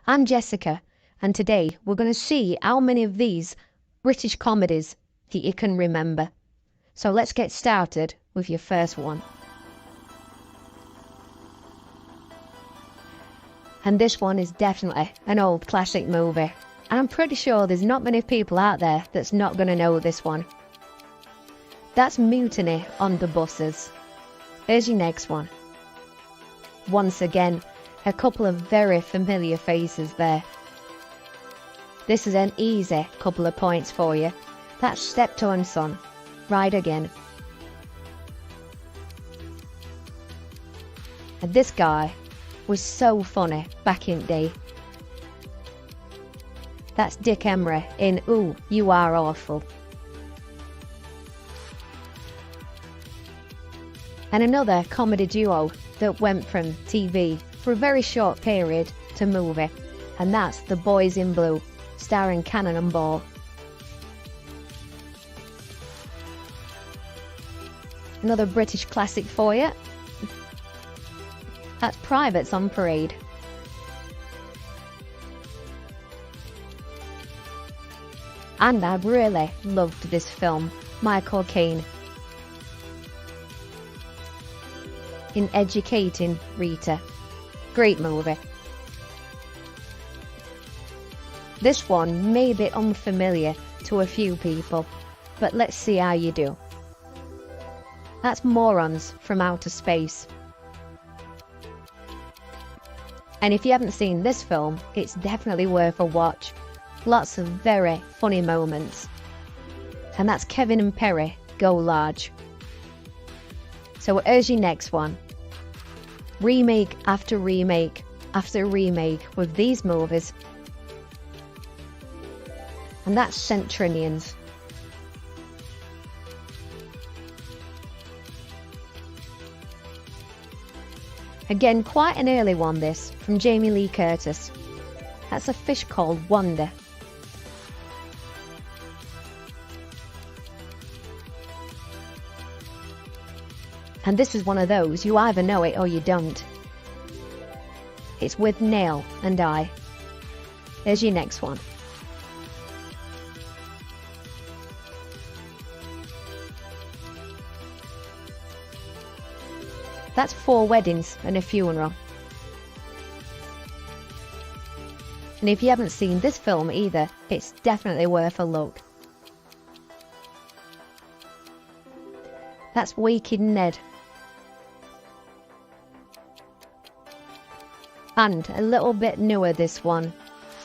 I'm Jessica, and today we're going to see how many of these British comedies that you can remember. So let's get started with your first one. And this one is definitely an old classic movie, and I'm pretty sure there's not many people out there that's not going to know this one. That's Mutiny on the Buses. Here's your next one. Once again, a couple of very familiar faces there. This is an easy couple of points for you. That's Steptoe and Son. Ride Again. And this guy was so funny back in the day. That's Dick Emery in Ooh, You Are Awful. And another comedy duo that went from TV for a very short period to movie, and that's The Boys in Blue, starring Cannonball. Another British classic for you. That's Privates on Parade. And I really loved this film, Michael Caine, in Educating Rita. Great movie. This one may be unfamiliar to a few people, but let's see how you do. That's Morons from Outer Space. And if you haven't seen this film, it's definitely worth a watch. Lots of very funny moments. And that's Kevin and Perry Go Large. So here's your next one. Remake after remake after remake with these movies. And that's Centurions. Again, quite an early one this, from Jamie Lee Curtis. That's A Fish Called Wanda. And this is one of those, you either know it or you don't. It's With Neil and I. Here's your next one. That's Four Weddings and a Funeral. And if you haven't seen this film either, it's definitely worth a look. That's Waking Ned. And a little bit newer, this one,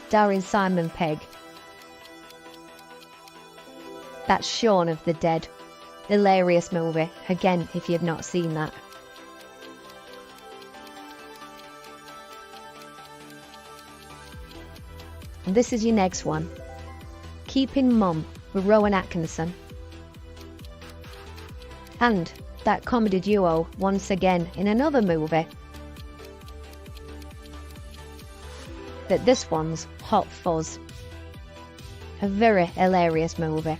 starring Simon Pegg. That's Shaun of the Dead. Hilarious movie, again, if you've not seen that. And this is your next one. Keeping Mum with Rowan Atkinson. And that comedy duo once again in another movie. But this one's Hot Fuzz. A very hilarious movie.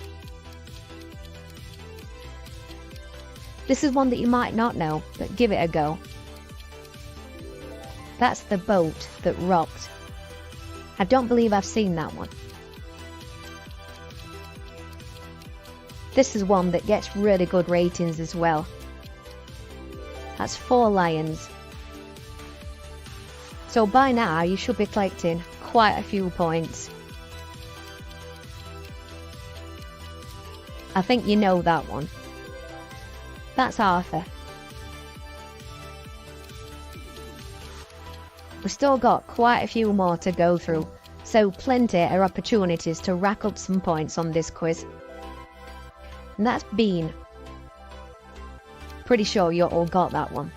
This is one that you might not know, but give it a go. That's The Boat That Rocked. I don't believe I've seen that one. This is one that gets really good ratings as well. That's Four Lions. So by now you should be collecting quite a few points. I think you know that one. That's Arthur. We've still got quite a few more to go through, so plenty of opportunities to rack up some points on this quiz. And that's Bean. Pretty sure you all got that one.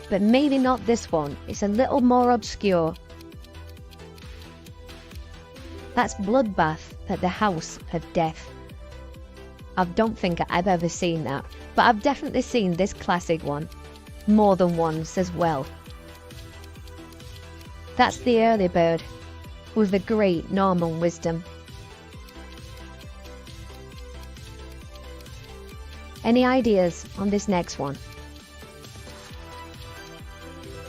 But maybe not this one, it's a little more obscure. That's Bloodbath at the House of Death. I don't think I've ever seen that, but I've definitely seen this classic one, more than once as well. That's The Early Bird, with the great Norman Wisdom. Any ideas on this next one?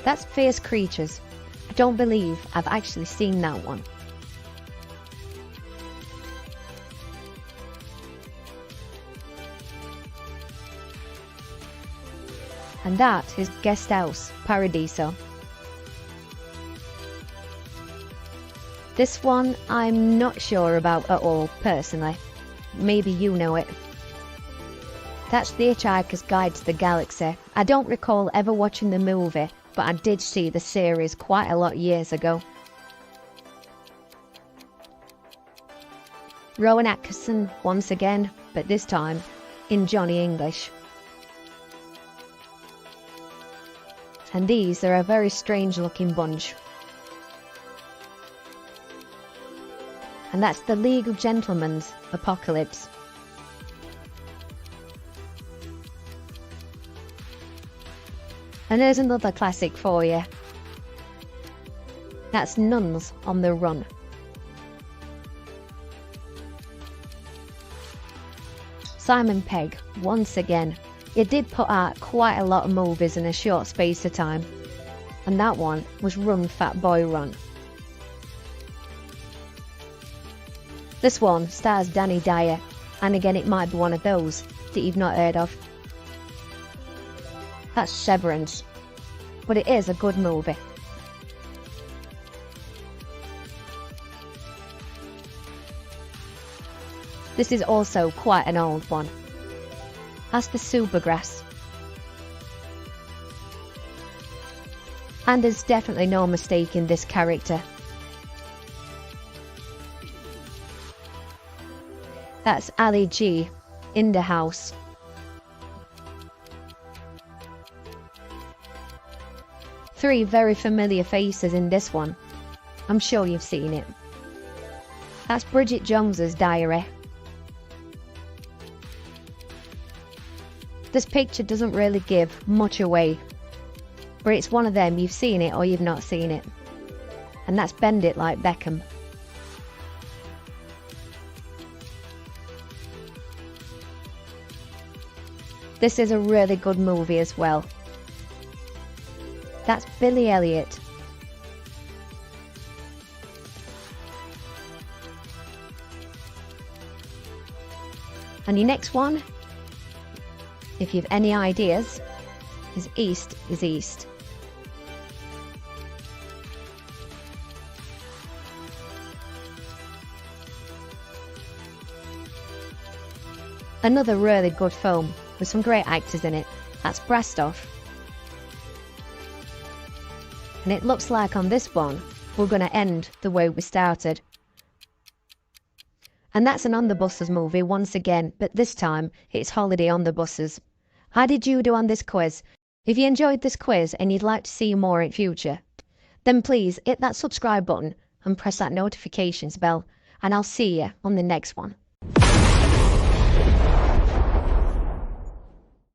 That's Fierce Creatures. I Don't believe I've actually seen that one. And that is Guest House Paradiso. This one I'm not sure about at all, personally. Maybe you know it. That's The Hitchhiker's Guide to the Galaxy. I don't recall ever watching the movie, but I did see the series quite a lot years ago. Rowan Atkinson once again, but this time in Johnny English. And these are a very strange looking bunch. And that's the League of Gentlemen's Apocalypse. And there's another classic for you. That's Nuns on the Run. Simon Pegg, once again. He did put out quite a lot of movies in a short space of time. And that one was Run Fat Boy Run. This one stars Danny Dyer, and again it might be one of those that you've not heard of. That's Severance, but it is a good movie. This is also quite an old one. That's The Supergrass. And there's definitely no mistake in this character. That's Ali G in the house. Three very familiar faces in this one. I'm sure you've seen it. That's Bridget Jones's Diary. This picture doesn't really give much away, but it's one of them, you've seen it or you've not seen it. And that's Bend It Like Beckham. This is a really good movie as well. That's Billy Elliot. And your next one, if you've any ideas, is East is East. Another really good film with some great actors in it. That's Brastoff. And it looks like on this one, we're going to end the way we started. And that's an On the Buses movie once again, but this time it's Holiday on the Buses. How did you do on this quiz? If you enjoyed this quiz and you'd like to see more in future, then please hit that subscribe button and press that notifications bell, and I'll see you on the next one.